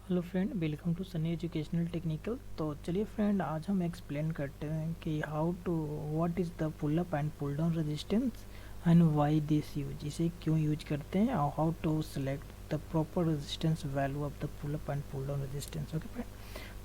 Hello friend, welcome to Sunny educational technical. तो चलिए friend, आज हम एक्सप्लेन करते हैं कि how to what is the pull up and pull down resistance and why this use, इसे क्यों यूज करते हैं और how to select the proper resistance value of the pull up and pull down resistance. Okay friend,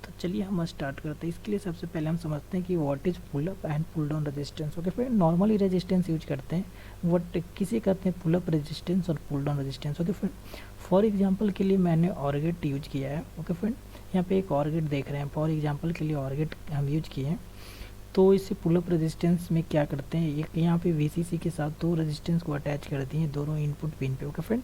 तो चलिए हम start करते हैं। इसके लिए सबसे पहले हम समझते हैं कि what is pull up and pull down resistance. Okay friend, normally resistance use करते हैं, वट किसे कहते हैं पुल अप रेजिस्टेंस और pull down resistance. Okay friend, for example के लिए मैंने ऑर गेट यूज किया है। ओके फ्रेंड, यहाँ पे एक ऑर गेट देख रहे हैं, फॉर एग्जांपल के लिए ऑर गेट हम यूज किए हैं। तो इससे पुल अप रेजिस्टेंस में क्या करते हैं, एक यहाँ पे वीसीसी के साथ दो रेजिस्टेंस को अटैच कर दिए दोनों इनपुट पिन पे। ओके फ्रेंड,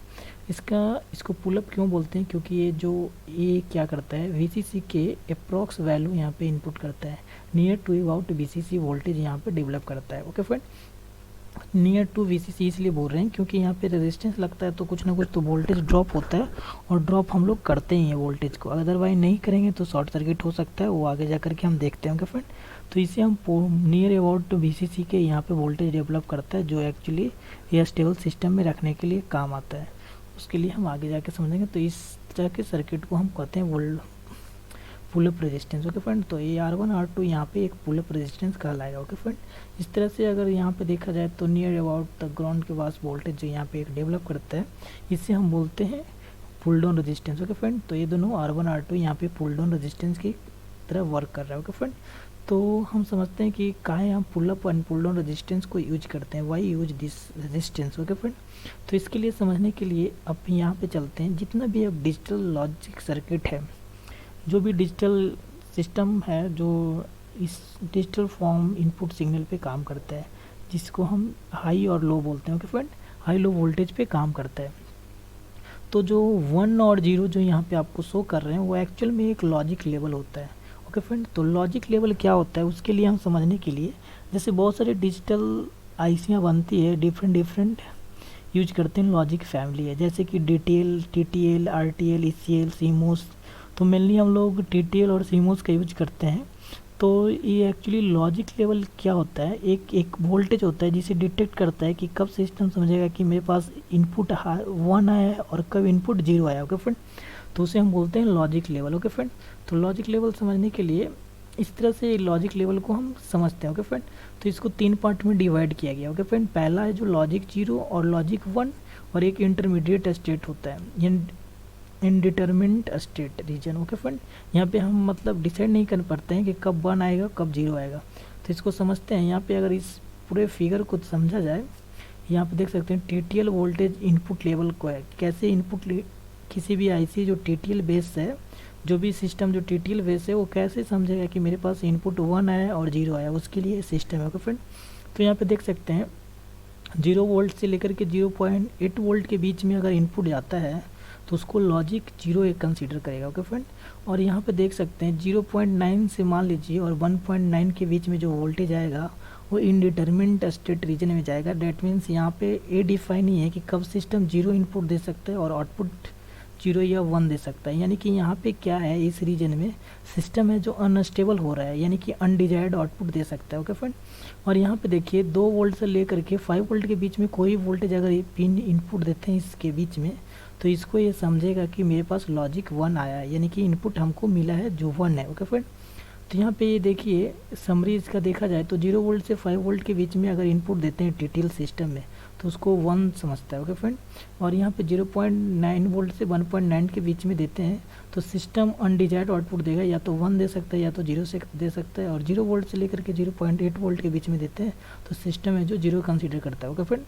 इसको पुल अप क्यों बोलते हैं, क्योंकि ये क्या करता है, वीसीसी के अप्रॉक्स वैल्यू यहाँ पे इनपुट करता है, near to about VCC voltage यहाँ पे डेवलप करता है। Okay friend, near to VCC इसलिए बोल रहे हैं क्योंकि यहाँ पे रेजिस्टेंस लगता है तो कुछ ना कुछ तो वोल्टेज ड्रॉप होता है, और ड्रॉप हम लोग करते ही हैं वोल्टेज को, अदरवाइज नहीं करेंगे तो शॉर्ट सर्किट हो सकता है, वो आगे जा करके हम देखते हैं। फ्रेंड, तो इसे हम नियर अबाउट टू वीसीसी के यहाँ पे वोल्टेज डेवलप करता है, जो एक्चुअली ये स्टेबल सिस्टम में रखने के लिए काम आता है। उसके लिए हम आगे जाके समझेंगे। तो इस तरह के सर्किट को हम कहते हैं pull up resistance. Okay friend, तो ये R1 R2 यहाँ पे एक पुल अप रेजिस्टेंस कहलाएगा। ओके फ्रेंड, इस तरह से अगर यहाँ पे देखा जाए तो नियर अबाउट द ग्राउंड के पास वोल्टेज जो यहाँ पे एक डेवलप करता है, इसे हम बोलते हैं pull down resistance. Okay friend, तो ये दोनों R1 R2 यहाँ पे पुल डाउन रेजिस्टेंस की तरह वर्क कर रहा है। ओके फ्रेंड, तो हम समझते हैं कि काहे हम pull up and pull down resistance को यूज करते हैं, why use this resistance. Okay friend, तो इसके लिए समझने के लिए अब यहाँ पे चलते हैं। जितना भी अब डिजिटल लॉजिक सर्किट है, जो भी डिजिटल सिस्टम है, जो इस डिजिटल फॉर्म इनपुट सिग्नल पे काम करता है, जिसको हम हाई और लो बोलते हैं। Okay friend, high low voltage पे काम करता है। तो जो 1 और 0 जो यहाँ पे आपको शो कर रहे हैं, वो एक्चुअल में एक लॉजिक लेवल होता है। ओके फ्रेंड, तो लॉजिक लेवल क्या होता है, उसके लिए हम समझने के लिए, जैसे बहुत सारे डिजिटल आईसियाँ बनती है, डिफरेंट डिफरेंट यूज करते हैं लॉजिक फैमिली है, जैसे कि DTL, TTL, RTL, ECL, CMOS। तो मेनली हम लोग TTL और CMOS का यूज करते हैं। तो ये एक्चुअली लॉजिक लेवल क्या होता है, एक वोल्टेज होता है जिसे डिटेक्ट करता है कि कब सिस्टम समझेगा कि मेरे पास इनपुट 1 आया है और कब इनपुट 0 आया। ओके फ्रेंड, तो उसे हम बोलते हैं लॉजिक लेवल। ओके फ्रेंड, तो लॉजिक लेवल समझने के लिए इस तरह से लॉजिक लेवल को हम समझते हैं। ओके फ्रेंड, तो इसको 3 पार्ट में डिवाइड किया गया। ओके फ्रेंड, पहला है जो लॉजिक 0 और लॉजिक 1, और एक इंटरमीडिएट स्टेट होता है, indeterminate state region. Okay friend, यहाँ पे हम मतलब डिसाइड नहीं कर पाते हैं कि कब 1 आएगा कब 0 आएगा। तो इसको समझते हैं। यहाँ पे अगर इस पूरे फिगर को समझा जाए, यहाँ पे देख सकते हैं TTL वोल्टेज इनपुट लेवल को है, कैसे इनपुट किसी भी आईसी जो TTL बेस है, जो भी सिस्टम जो TTL बेस है, वो कैसे समझेगा कि मेरे पास इनपुट 1 आया और 0 आया, उसके लिए सिस्टम है। ओके फ्रेंड, तो यहाँ पे देख सकते हैं 0 वोल्ट से लेकर के 0.8 वोल्ट के बीच में अगर इनपुट जाता है तो उसको लॉजिक 0 एक कंसीडर करेगा। ओके फ्रेंड, और यहाँ पे देख सकते हैं 0.9 से मान लीजिए और 1.9 के बीच में जो वोल्टेज आएगा वो इनडिटरमिनेट स्टेट रीजन में जाएगा। डेट मीन्स यहाँ पे ए डिफाइन ही है कि कब सिस्टम 0 इनपुट दे सकता है और आउटपुट 0 या 1 दे सकता है। यानी कि यहाँ पे क्या है, इस रीजन में सिस्टम है जो अनस्टेबल हो रहा है, यानी कि अनडिजायर्ड आउटपुट दे सकता है। ओके फ्रेंड, और यहाँ पे देखिए 2 वोल्ट से लेकर के 5 वोल्ट के बीच में कोई वोल्टेज अगर पिन इनपुट देते हैं इसके बीच में, तो इसको ये समझेगा कि मेरे पास लॉजिक 1 आया है, यानी कि इनपुट हमको मिला है जो 1 है। ओके फ्रेंड, तो यहाँ पे ये देखिए समरी इसका देखा जाए तो 0 वोल्ट से 5 वोल्ट के बीच में अगर इनपुट देते हैं TTL सिस्टम में, तो उसको 1 समझता है। ओके फ्रेंड, और यहाँ पे 0.9 वोल्ट से 1.9 के बीच में देते हैं तो सिस्टम अनडिजायर्ड आउटपुट देगा, या तो 1 दे सकता है या तो 0 से दे सकता है। और 0 वोल्ट से लेकर के 0.8 वोल्ट के बीच में देते हैं तो सिस्टम है जो 0 कंसिडर करता है। ओके फ्रेंड,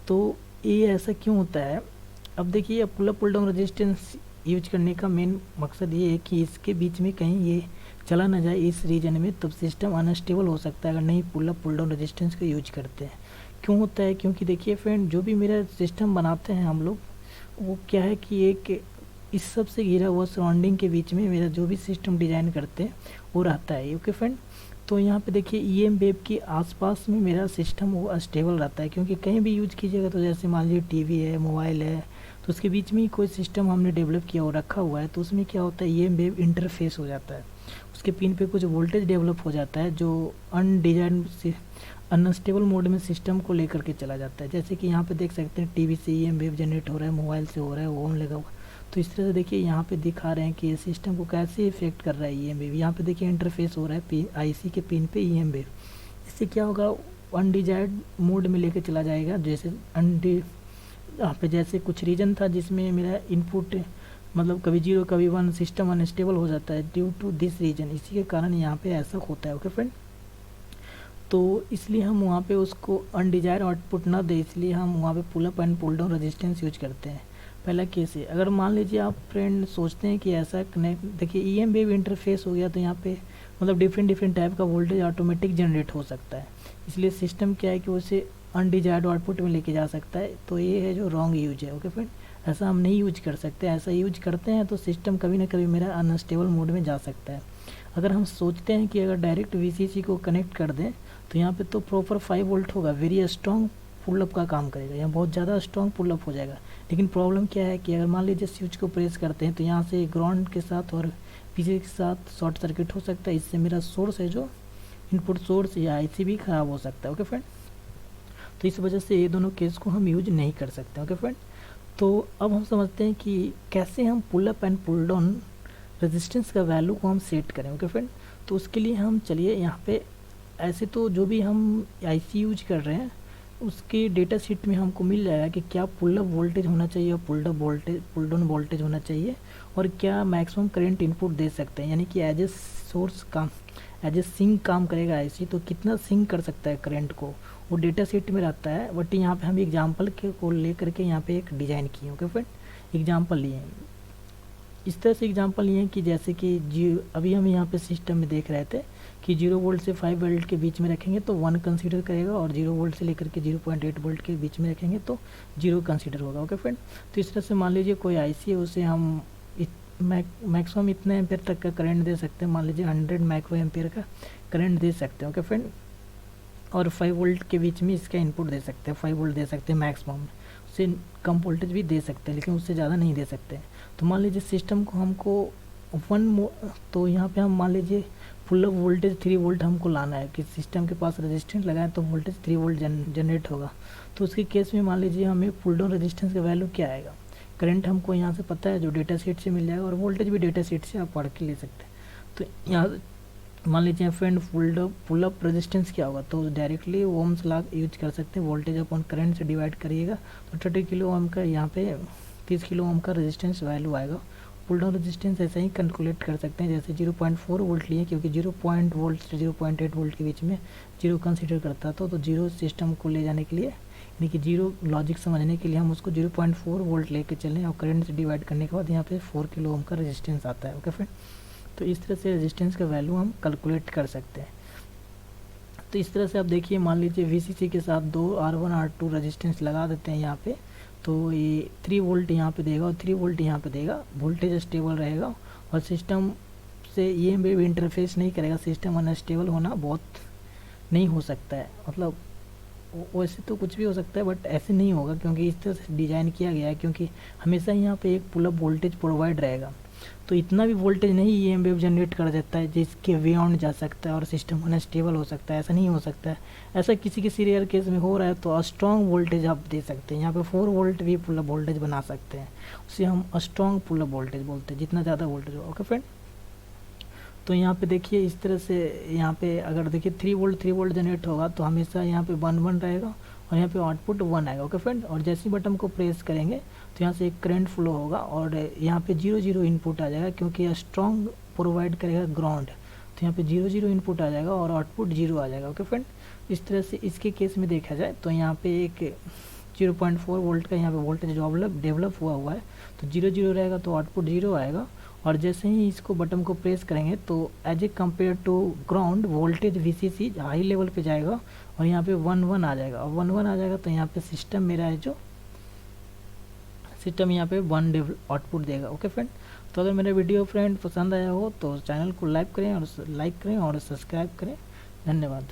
तो ये ऐसा क्यों होता है। अब देखिए, pull up pull down resistance use करने का मेन मकसद ये है कि इसके बीच में कहीं ये चला ना जाए इस रीजन में, तब सिस्टम अनस्टेबल हो सकता है अगर नहीं pull up pull down resistance का यूज करते हैं। क्यों होता है, क्योंकि देखिए फ्रेंड, जो भी मेरा सिस्टम बनाते हैं हम लोग, वो क्या है कि एक इस सब से घिरा हुआ सराउंडिंग के बीच में मेरा जो भी सिस्टम डिज़ाइन करते हैं वो रहता है। ओके फ्रेंड, तो यहाँ पे देखिए EM वेव के आसपास में मेरा सिस्टम वो स्टेबल रहता है, क्योंकि कहीं भी यूज कीजिएगा तो जैसे मान लीजिए टीवी है, मोबाइल है, तो उसके बीच में ही कोई सिस्टम हमने डेवलप किया और रखा हुआ है, तो उसमें क्या होता है EM वेव इंटरफेस हो जाता है, उसके पिन पे कुछ वोल्टेज डेवलप हो जाता है जो अनडिजाइन से अनस्टेबल मोड में सिस्टम को लेकर के चला जाता है। जैसे कि यहाँ पे देख सकते हैं टीवी से EM वेव जनरेट हो रहा है, मोबाइल से हो रहा है, वो ऑन लगा हुआ, तो तो इस तरह से देखिए यहाँ पे दिखा रहे हैं कि ये सिस्टम को कैसे इफेक्ट कर रहा है ई एम वेव। यहाँ पे देखिए इंटरफेस हो रहा है आईसी के पिन पे ई एम वेव। इससे क्या होगा, अनडिजायर्ड मोड में लेके चला जाएगा। जैसे यहाँ पे जैसे कुछ रीजन था जिसमें मेरा इनपुट मतलब कभी 0 कभी 1 सिस्टम अनस्टेबल हो जाता है ड्यू टू दिस रीजन, इसी के कारण यहाँ पे ऐसा होता है। ओके फ्रेंड, तो इसलिए हम वहाँ पे उसको अनडिजायर आउटपुट ना दे, इसलिए हम वहाँ पे pull up and pull down resistance use करते हैं। पहला केस है, अगर मान लीजिए आप फ्रेंड सोचते हैं कि ऐसा कनेक्ट, देखिए ई एम वेव इंटरफेस हो गया तो यहाँ पे मतलब डिफरेंट टाइप का वोल्टेज ऑटोमेटिक जनरेट हो सकता है। इसलिए सिस्टम क्या है कि उसे अनडिजायर्ड आउटपुट में लेके जा सकता है। तो ये है जो रॉन्ग यूज है। ओके फ्रेंड, ऐसा हम नहीं यूज कर सकते। ऐसा यूज करते हैं तो सिस्टम कभी ना कभी मेरा अनस्टेबल मोड में जा सकता है। अगर हम सोचते हैं कि अगर डायरेक्ट वीसीसी को कनेक्ट कर दें तो यहाँ पे तो प्रॉपर 5 वोल्ट होगा, वेरी स्ट्रॉन्ग पुल अप का काम करेगा, यहाँ बहुत ज़्यादा स्ट्रॉन्ग पुल अप हो जाएगा। लेकिन प्रॉब्लम क्या है कि अगर मान लीजिए स्विच को प्रेस करते हैं तो यहाँ से ग्राउंड के साथ और पीछे के साथ शॉर्ट सर्किट हो सकता है। इससे मेरा सोर्स है जो इनपुट सोर्स या आईसी भी ख़राब हो सकता है। ओके फ्रेंड, तो इस वजह से ये दोनों केस को हम यूज नहीं कर सकते। ओके फ्रेंड, तो अब हम समझते हैं कि कैसे हम pull up and pull down resistance का वैल्यू को हम सेट करें। ओके फ्रेंड, तो उसके लिए हम चलिए यहाँ पे ऐसे तो जो भी हम आईसी यूज कर रहे हैं उसके डेटा शीट में हमको मिल जाएगा कि क्या पुल अप वोल्टेज होना चाहिए और पुल डाउन वोल्टेज होना चाहिए, और क्या मैक्सिमम करंट इनपुट दे सकते हैं, यानी कि एज ए सोर्स काम, एज ए सिंक काम करेगा आईसी, तो कितना सिंक कर सकता है करंट को, वो डेटा शीट में रहता है। बट यहाँ पे हम एग्जाम्पल के को ले करके यहाँ पे एक डिज़ाइन किए। ओके फ्रेंड, एग्जाम्पल लिए इस तरह से एग्जांपल लिए कि जैसे कि अभी हम यहाँ पे सिस्टम में देख रहे थे कि 0 वोल्ट से 5 वोल्ट के बीच में रखेंगे तो 1 कंसीडर करेगा, और 0 वोल्ट से लेकर के 0.8 वोल्ट के बीच में रखेंगे तो 0 कंसीडर होगा। ओके फ्रेंड, तो इस तरह से मान लीजिए कोई आईसी है, उसे हम मैक्सिमम इतने एम्पेयर तक का करंट दे सकते हैं, मान लीजिए 100 माइक्रो एम्पेयर का करंट दे सकते हैं। ओके फ्रेंड, और 5 वोल्ट के बीच में इसका इनपुट दे सकते हैं, 5 वोल्ट दे सकते हैं मैक्सिमम, उससे कम वोल्टेज भी दे सकते हैं लेकिन उससे ज़्यादा नहीं दे सकते। तो मान लीजिए सिस्टम को हमको तो यहाँ पे हम मान लीजिए पुल अप वोल्टेज 3 वोल्ट हमको लाना है कि सिस्टम के पास रेजिस्टेंस लगाए तो वोल्टेज 3 वोल्ट जनरेट होगा। तो उसके केस में मान लीजिए हमें पुल डाउन रेजिस्टेंस का वैल्यू क्या आएगा, करंट हमको यहाँ से पता है जो डेटा शीट से मिल जाएगा, और वोल्टेज भी डेटा शीट से आप पढ़ के ले सकते हैं। तो यहाँ मान लीजिए फ्रेंड पुल अप रेजिस्टेंस क्या होगा, तो डायरेक्टली ओम्स लॉ यूज कर सकते हैं, वोल्टेज अपॉन करंट से डिवाइड करिएगा तो 30 किलो ओम का यहाँ पे 30 किलो ओम का रेजिस्टेंस वैल्यू आएगा। पुल डाउन रेजिस्टेंस ऐसे ही कैलकुलेट कर सकते हैं, जैसे 0.4 वोल्ट लिए क्योंकि 0 वोल्ट से 0.8 वोल्ट के बीच में 0 कंसीडर करता तो 0 सिस्टम को ले जाने के लिए, यानी कि 0 लॉजिक समझने के लिए हम उसको 0.4 वोल्ट लेके चलें, और करंट से डिवाइड करने के बाद यहाँ पे 4 किलो ओम का रेजिस्टेंस आता है। ओके फ्रेंड, तो इस तरह से रेजिस्टेंस का वैल्यू हम कैलकुलेट कर सकते हैं। तो इस तरह से आप देखिए, मान लीजिए वीसीसी के साथ 2 R1 R2 रेजिस्टेंस लगा देते हैं यहाँ पे, तो ये 3 वोल्ट यहाँ पे देगा और 3 वोल्ट यहाँ पे देगा, वोल्टेज स्टेबल रहेगा और सिस्टम से ये वेव इंटरफेस नहीं करेगा। सिस्टम अनस्टेबल होना बहुत नहीं हो सकता है, मतलब वैसे तो कुछ भी हो सकता है बट ऐसे नहीं होगा क्योंकि इस तरह से डिज़ाइन किया गया है, क्योंकि हमेशा यहाँ पे एक पुल अप वोल्टेज प्रोवाइड रहेगा। तो इतना भी वोल्टेज नहीं ये वेव जनरेट कर देता है जिसके बियॉन्ड जा सकता है और सिस्टम अनस्टेबल हो सकता है, ऐसा नहीं हो सकता है। ऐसा किसी रेयर केस में हो रहा है तो स्ट्रॉन्ग वोल्टेज आप दे सकते हैं, यहाँ पे 4 वोल्ट भी पुल अप वोल्टेज बना सकते हैं, उसे हम स्ट्रॉन्ग पुल अप वोल्टेज बोलते हैं, जितना ज़्यादा वोल्टेज हो। ओके फ्रेंड, तो यहाँ पे देखिए इस तरह से, यहाँ पे अगर देखिए 3 वोल्ट जनरेट होगा तो हमेशा यहाँ पे 1 रहेगा और यहाँ पे आउटपुट 1 आएगा। ओके फ्रेंड, और जैसे ही बटन को प्रेस करेंगे तो यहाँ से एक करंट फ्लो होगा और यहाँ पे 0 इनपुट आ जाएगा क्योंकि यह स्ट्रॉन्ग प्रोवाइड करेगा ग्राउंड, तो यहाँ पे 0 इनपुट आ जाएगा और आउटपुट 0 आ जाएगा। ओके फ्रेंड, इस तरह से इसके केस में देखा जाए तो यहाँ पे एक 0.4 वोल्ट का यहाँ पे वोल्टेज डेवलप हुआ है, तो 0 रहेगा तो आउटपुट 0 आएगा। और जैसे ही इसको बटन को प्रेस करेंगे तो as a compare to ground voltage VCC high level पे जाएगा और यहाँ पे 1 आ जाएगा, और 1 आ जाएगा तो यहाँ पे सिस्टम मेरा है जो सिस्टम यहाँ पे 1 आउटपुट देगा। ओके फ्रेंड, तो अगर मेरा वीडियो फ्रेंड पसंद आया हो तो चैनल को लाइक करें और सब्सक्राइब करें। धन्यवाद।